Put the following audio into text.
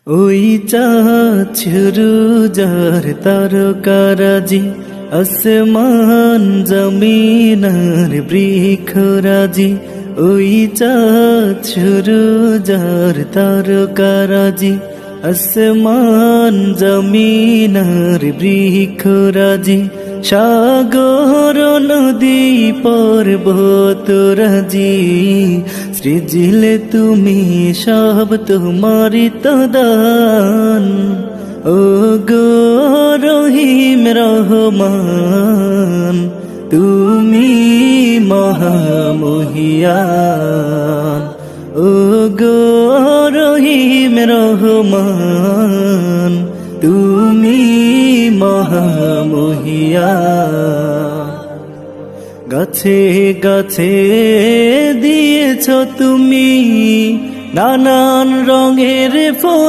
ওই চাঁদ সুরুজার তারকারাজি, আসমান জমিনার বৃক্ষরাজি। ওই চাঁদ সুরুজার তারকারাজি, আসমান জমিনার বৃক্ষরাজি। সাগর নদী পর্বতরাজি, সৃজিলে তুমি সব তোমারি তো দান। ও গো রহিম রহমান, তুমি মহামহিয়ান। ও গো রহিম রহমান, তুমি মহামহিয়ান। গাছে গাছে দিয়েছ তুমি নানান রঙের ফুল,